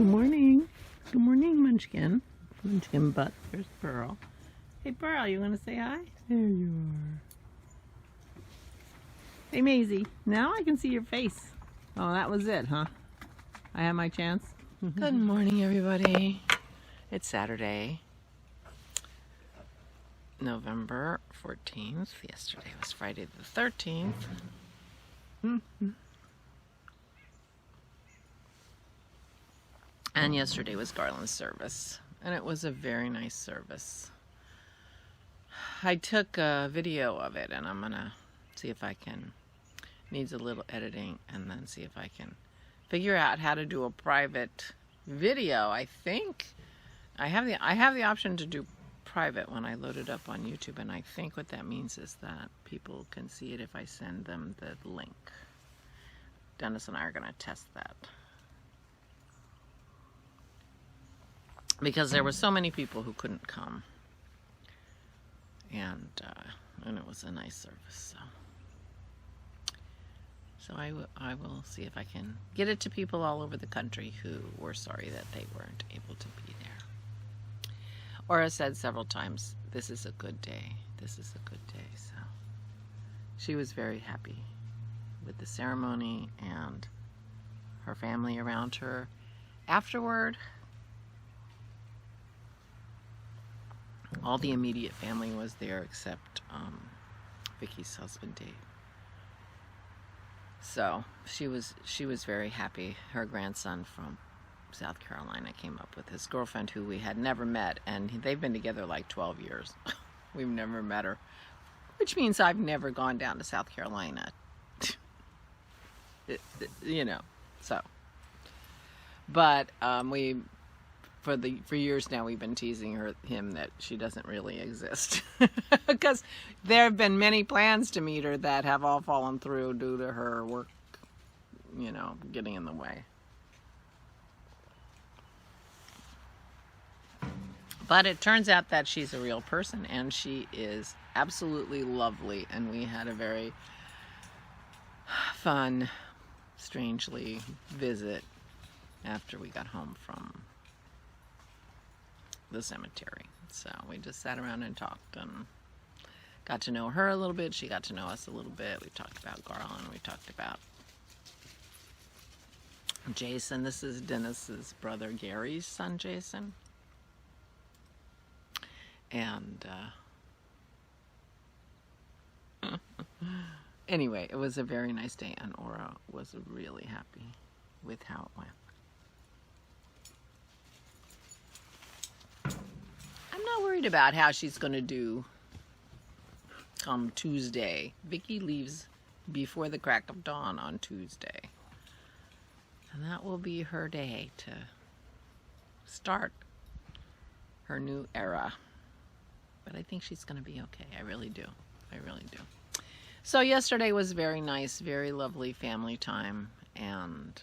Good morning. Good morning, Munchkin. Munchkin butt. There's Pearl. Hey, Pearl, you want to say hi? There you are. Hey, Maisie. Now I can see your face. Oh, that was it, huh? I had my chance. Good morning, everybody. It's Saturday, November 14th. Yesterday was Friday the 13th. And yesterday was Garland's service, and it was a very nice service. I took a video of it, and I'm gonna see if I can, needs a little editing, and then see if I can figure out how to do a private video. I think I have the option to do private when I load it up on YouTube, and I think what that means is that people can see it if I send them the link. Dennis and I are gonna test that. Because there were so many people who couldn't come, and it was a nice service. So I will see if I can get it to people all over the country who were sorry that they weren't able to be there. Or as said several times, this is a good day. This is a good day. So she was very happy with the ceremony and her family around her. Afterward, all the immediate family was there except Vicky's husband, Dave. So she was very happy. Her grandson from South Carolina came up with his girlfriend, who we had never met, and they've been together like 12 years. We've never met her, which means I've never gone down to South Carolina. You know, so. But for years now, we've been teasing him that she doesn't really exist. Because there have been many plans to meet her that have all fallen through due to her work, you know, getting in the way. But it turns out that she's a real person, and she is absolutely lovely, and we had a very fun, strangely, visit after we got home from the cemetery. So we just sat around and talked and got to know her a little bit. She got to know us a little bit. We talked about Garland. We talked about Jason. This is Dennis's brother Gary's son, Jason. And anyway, it was a very nice day, and Aura was really happy with how it went. I'm not worried about how she's going to do come Tuesday. Vicky leaves before the crack of dawn on Tuesday. And that will be her day to start her new era. But I think she's going to be okay. I really do. I really do. So yesterday was very nice, very lovely family time. And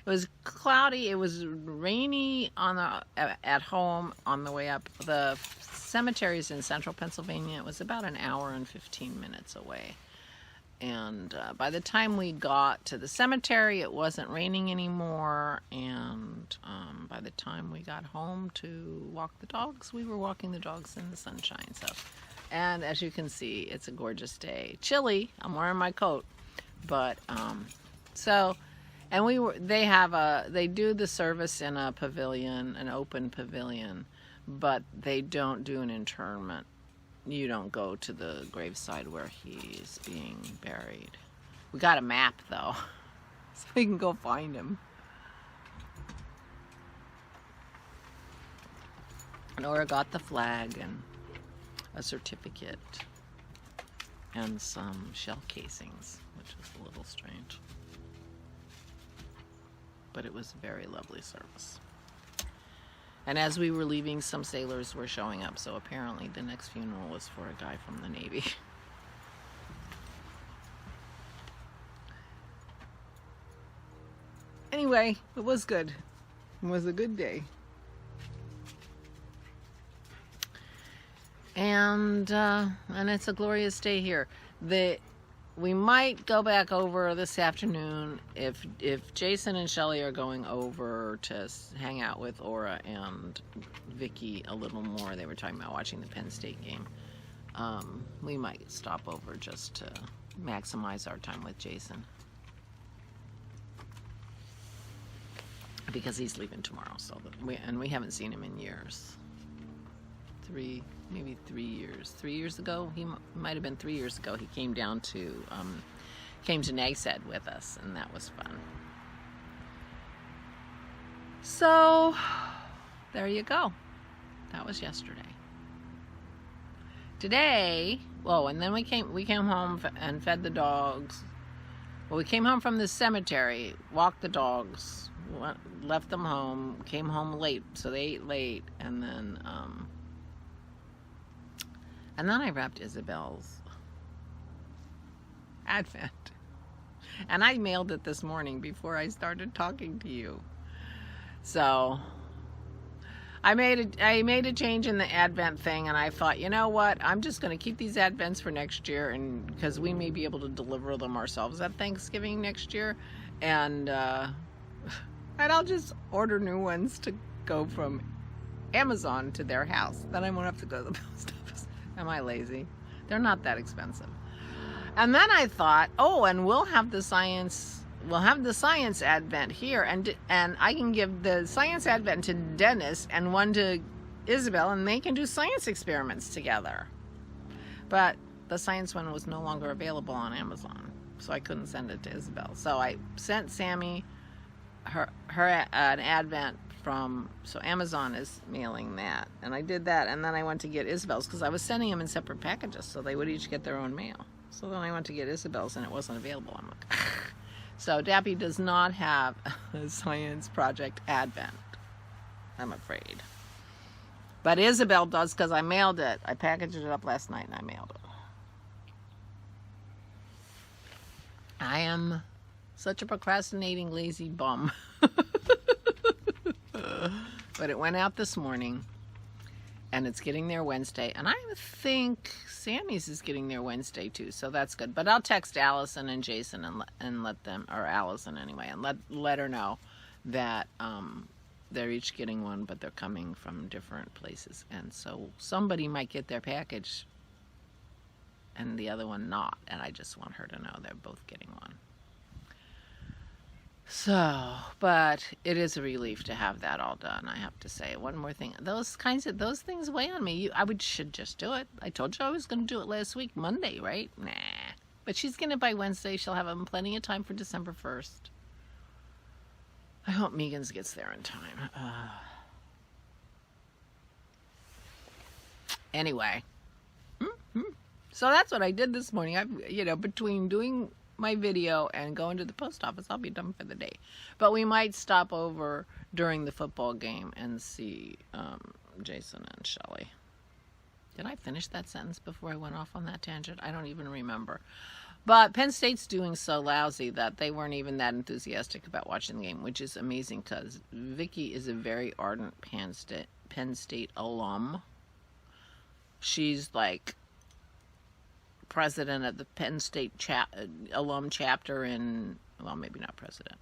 it was cloudy. It was rainy at home on the way up. The cemetery's in central Pennsylvania. It was about an hour and 15 minutes away. And by the time we got to the cemetery, it wasn't raining anymore. And by the time we got home to walk the dogs, we were walking the dogs in the sunshine. So, and as you can see, it's a gorgeous day. Chilly. I'm wearing my coat. But and they do the service in a pavilion, an open pavilion, but they don't do an interment. You don't go to the graveside where he's being buried. We got a map though, so we can go find him. Nora got the flag and a certificate and some shell casings, which was a little strange. But it was a very lovely service. And as we were leaving, some sailors were showing up, so apparently the next funeral was for a guy from the Navy. Anyway, it was good. It was a good day. And it's a glorious day here. we might go back over this afternoon if Jason and Shelly are going over to hang out with Aura and Vicky a little more. They were talking about watching the Penn State game. We might stop over just to maximize our time with Jason. Because he's leaving tomorrow, so we haven't seen him in years. Maybe 3 years. 3 years ago, he might have been 3 years ago. He came down to Nags Head with us, and that was fun. So there you go. That was yesterday. Today, and then we came home and fed the dogs. Well, we came home from the cemetery, walked the dogs, left them home, came home late, so they ate late, and then I wrapped Isabel's Advent. And I mailed it this morning before I started talking to you. So I made a change in the Advent thing, and I thought, you know what? I'm just going to keep these Advents for next year, and because we may be able to deliver them ourselves at Thanksgiving next year, and I'll just order new ones to go from Amazon to their house. Then I won't have to go to the post office. Am I lazy? They're not that expensive. And then I thought, and we'll have the science Advent here, and I can give the science Advent to Dennis and one to Isabel, and they can do science experiments together. But the science one was no longer available on Amazon, so I couldn't send it to Isabel. So I sent Sammy her an Advent so Amazon is mailing that, and I did that, and then I went to get Isabel's because I was sending them in separate packages so they would each get their own mail. So then I went to get Isabel's and it wasn't available. I'm like, so Dappy does not have a science project Advent, I'm afraid. But Isabel does, because I mailed it. I packaged it up last night and I mailed it. I am such a procrastinating, lazy bum. But it went out this morning, and it's getting there Wednesday, and I think Sammy's is getting there Wednesday too, so that's good. But I'll text Allison and Jason and let them, or Allison anyway, and let her know that they're each getting one, but they're coming from different places, and so somebody might get their package and the other one not, and I just want her to know they're both getting one. So, but it is a relief to have that all done, I have to say. One more thing, those things weigh on me. I should just do it. I told you I was going to do it last week, Monday, right? Nah. But she's going to by Wednesday. She'll have plenty of time for December 1st. I hope Megan's gets there in time. Anyway. So that's what I did this morning. Between doing my video and going to the post office, I'll be done for the day. But we might stop over during the football game and see Jason and Shelly. Did I finish that sentence before I went off on that tangent? I don't even remember. But Penn State's doing so lousy that they weren't even that enthusiastic about watching the game, which is amazing because Vicky is a very ardent Penn State alum. She's like president of the Penn State alum chapter maybe not president,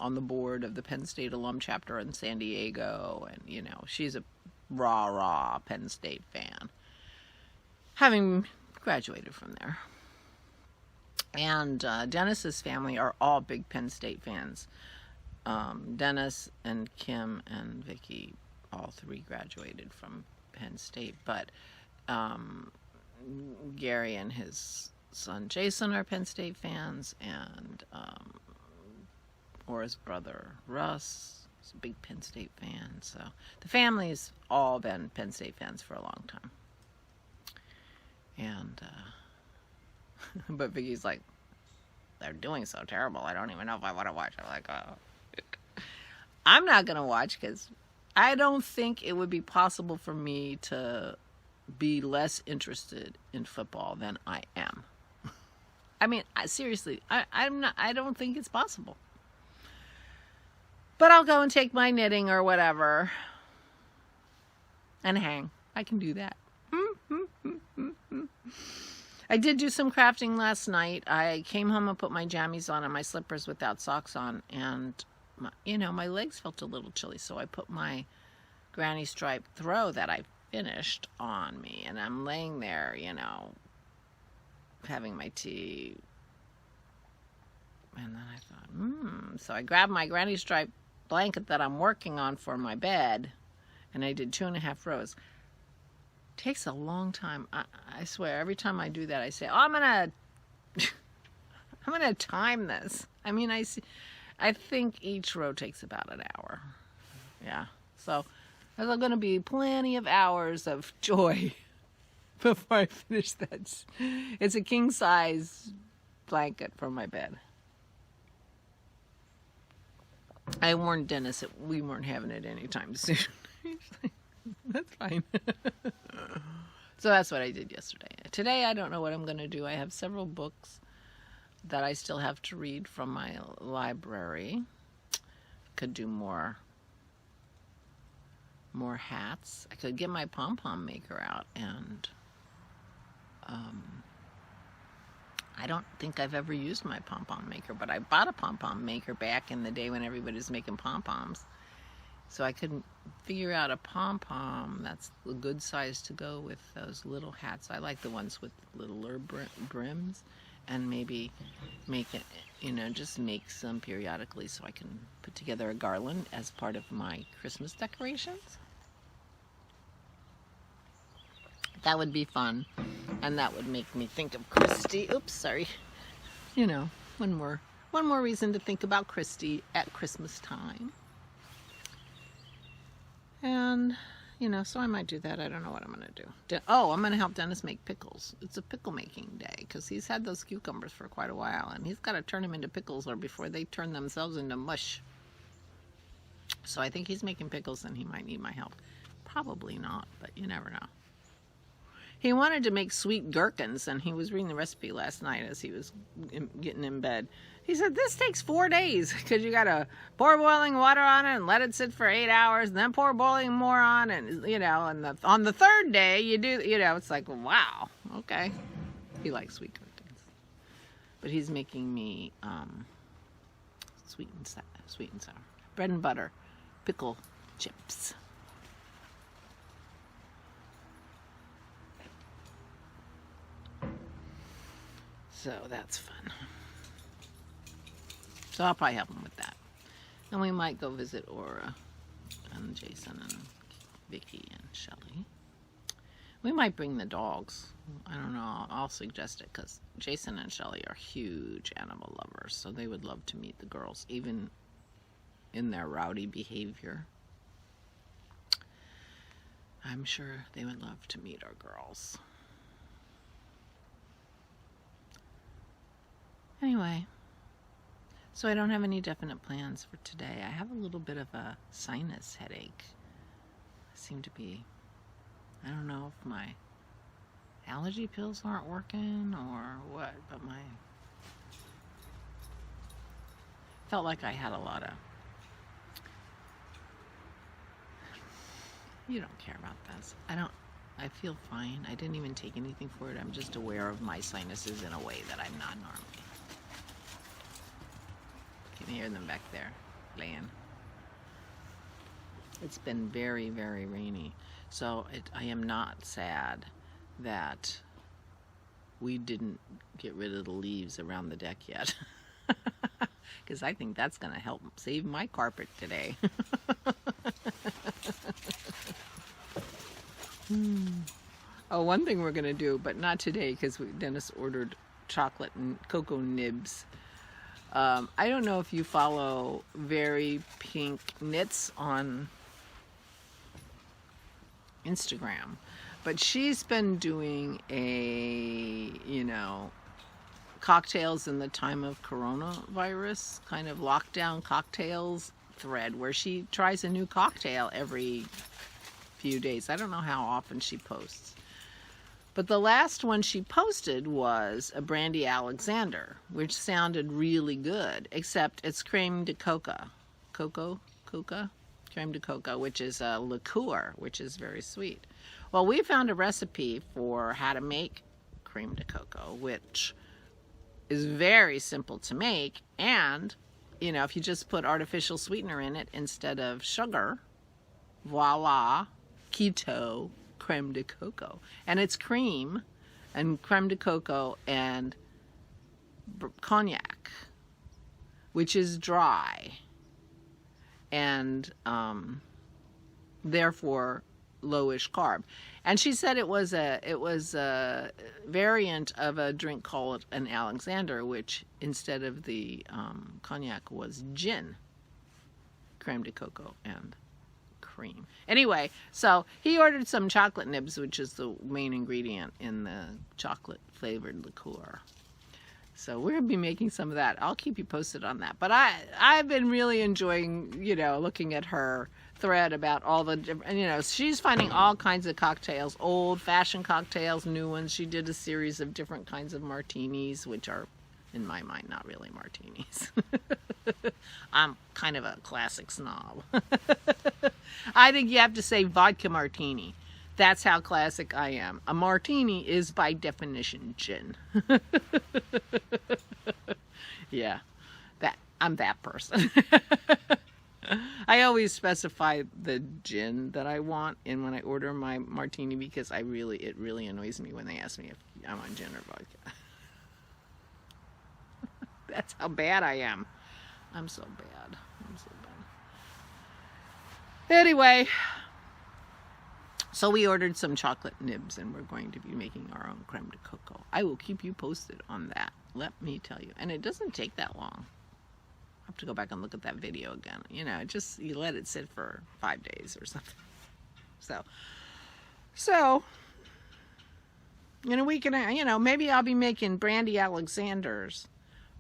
on the board of the Penn State alum chapter in San Diego, and she's a rah Penn State fan, having graduated from there. And Dennis's family are all big Penn State fans. Dennis and Kim and Vicky, all three graduated from Penn State, but Gary and his son Jason are Penn State fans, and Aura's brother Russ is a big Penn State fan. So the family's all been Penn State fans for a long time. And but Vicky's like, they're doing so terrible, I don't even know if I want to watch. I'm like, I'm not gonna watch because I don't think it would be possible for me to be less interested in football than I am. I mean, seriously, I don't think it's possible. But I'll go and take my knitting or whatever and hang. I can do that. I did do some crafting last night. I came home and put my jammies on and my slippers without socks on, and my legs felt a little chilly, so I put my granny stripe throw that I finished on me, and I'm laying there, having my tea, and then I thought, so I grabbed my granny stripe blanket that I'm working on for my bed, and I did 2.5 rows. Takes a long time. I swear, every time I do that, I say, I'm gonna time this. I mean, I think each row takes about an hour. Yeah, so there's gonna be plenty of hours of joy before I finish that. It's a king size blanket for my bed. I warned Dennis that we weren't having it anytime soon. That's fine. So that's what I did yesterday. Today, I don't know what I'm going to do. I have several books that I still have to read from my library. Could do more hats. I could get my pom-pom maker out, and I don't think I've ever used my pom-pom maker, but I bought a pom-pom maker back in the day when everybody was making pom-poms. So I couldn't figure out a pom-pom that's a good size to go with those little hats. I like the ones with littler brims, and maybe make it, just make some periodically so I can put together a garland as part of my Christmas decorations. That would be fun, and that would make me think of Christy. Oops, sorry. One more reason to think about Christy at Christmas time. And, so I might do that. I don't know what I'm going to do. I'm going to help Dennis make pickles. It's a pickle making day, because he's had those cucumbers for quite a while, and he's got to turn them into pickles or before they turn themselves into mush. So I think he's making pickles, and he might need my help. Probably not, but you never know. He wanted to make sweet gherkins, and he was reading the recipe last night as he was getting in bed. He said, this takes 4 days, because you got to pour boiling water on it and let it sit for 8 hours, and then pour boiling more on, and, and on the third day, you do, it's like, wow, okay. He likes sweet gherkins. But he's making me sweet and sour. Bread and butter, pickle chips. So that's fun. So I'll probably help him with that. And we might go visit Aura and Jason and Vicky and Shelly. We might bring the dogs. I don't know. I'll suggest it, because Jason and Shelly are huge animal lovers, so they would love to meet the girls, even in their rowdy behavior. I'm sure they would love to meet our girls. Anyway, so I don't have any definite plans for today. I have a little bit of a sinus headache. I seem to be, I don't know if my allergy pills aren't working or what, but felt like I had a lot of, you don't care about this. I feel fine. I didn't even take anything for it. I'm just aware of my sinuses in a way that I'm not normally. You can hear them back there playing. It's been very, very rainy. So I am not sad that we didn't get rid of the leaves around the deck yet. Because I think that's going to help save my carpet today. Oh, one thing we're going to do, but not today, because Dennis ordered chocolate and cocoa nibs. I don't know if you follow Very Pink Knits on Instagram, but she's been doing a, cocktails in the time of coronavirus, kind of lockdown cocktails thread, where she tries a new cocktail every few days. I don't know how often she posts. But the last one she posted was a Brandy Alexander, which sounded really good, except it's creme de coca. Creme de coca, which is a liqueur, which is very sweet. Well, we found a recipe for how to make creme de coco, which is very simple to make. And, you know, if you just put artificial sweetener in it instead of sugar, voila, keto creme de coco. And it's cream and creme de coco and cognac, which is dry and therefore lowish carb. And she said it was a variant of a drink called an Alexander, which instead of the cognac was gin, creme de coco and cream. Anyway, so he ordered some chocolate nibs, which is the main ingredient in the chocolate flavored liqueur. So we're gonna be making some of that. I'll keep you posted on that. But I've been really enjoying, you know, looking at her thread about all the different, you know, she's finding all kinds of cocktails, old-fashioned cocktails, new ones. She did a series of different kinds of martinis, which are, in my mind, not really martinis. I'm kind of a classic snob. I think you have to say vodka martini. That's how classic I am. A martini is by definition gin. Yeah, I'm that person. I always specify the gin that I want in when I order my martini, because it really annoys me when they ask me if I'm on gin or vodka. That's how bad I am. I'm so bad. Anyway, so we ordered some chocolate nibs and we're going to be making our own creme de coco. I will keep you posted on that. Let me tell you. And it doesn't take that long. I have to go back and look at that video again. You know, you let it sit for 5 days or something. So in a week and a, you know, maybe I'll be making brandy Alexanders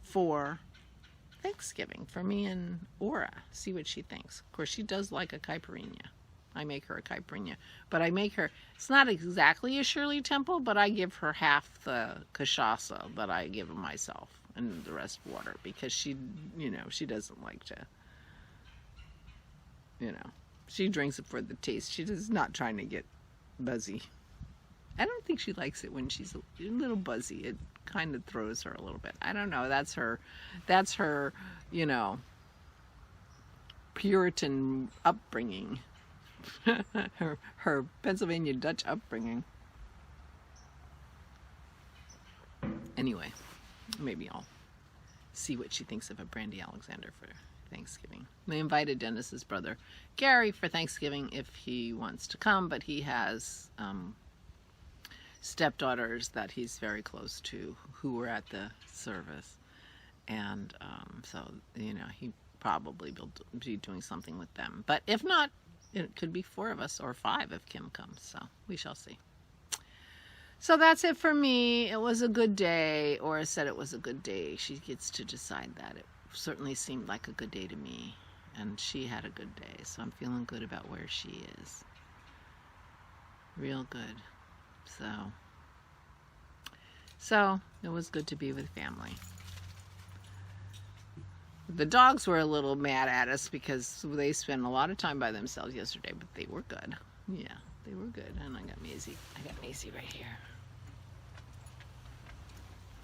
for Thanksgiving for me and Aura. See what she thinks. Of course, she does like a caipirinha. I make her a caipirinha, but I make her, it's not exactly a Shirley Temple, but I give her half the cachaça that I give myself and the rest water, because she, you know, she doesn't like to, you know, she drinks it for the taste. She is not trying to get buzzy. I don't think she likes it when she's a little buzzy. It kind of throws her a little bit. I don't know. That's her, you know, Puritan upbringing. her Pennsylvania Dutch upbringing. Anyway, maybe I'll see what she thinks of a brandy Alexander for Thanksgiving. They invited Dennis's brother Gary for Thanksgiving if he wants to come, but he has stepdaughters that he's very close to who were at the service, and so, you know, he probably will be doing something with them. But if not, it could be 4 of us or 5 if Kim comes, so we shall see. So that's it for me. It was a good day. Aura said it was a good day. She gets to decide that. It certainly seemed like a good day to me, and she had a good day, so I'm feeling good about where she is. Real good. So it was good to be with family. The dogs were a little mad at us because they spent a lot of time by themselves yesterday, but they were good. Yeah, they were good. And I got Maisie right here.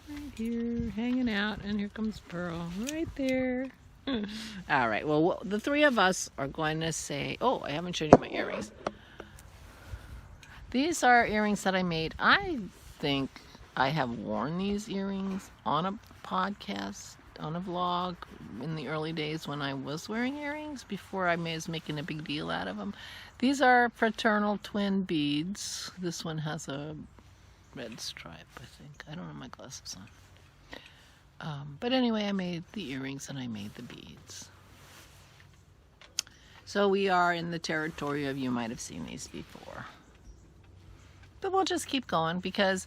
Right here, hanging out, and here comes Pearl right there. All right, well, the 3 of us are going to say, oh, I haven't shown you my earrings. These are earrings that I made. I think I have worn these earrings on a podcast, on a vlog in the early days when I was wearing earrings, before I was making a big deal out of them. These are fraternal twin beads. This one has a red stripe, I think. I don't have my glasses on. But anyway, I made the earrings and I made the beads. So we are in the territory of, you might have seen these before. But we'll just keep going, because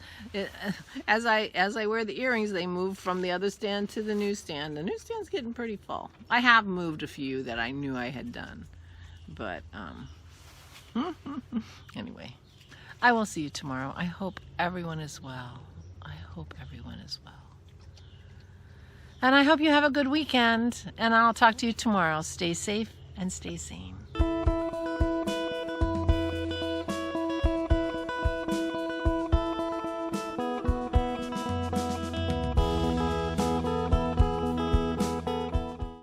as I wear the earrings, they move from the other stand to the newsstand. The newsstand's getting pretty full. I have moved a few that I knew I had done. But anyway, I will see you tomorrow. I hope everyone is well. And I hope you have a good weekend. And I'll talk to you tomorrow. Stay safe and stay sane.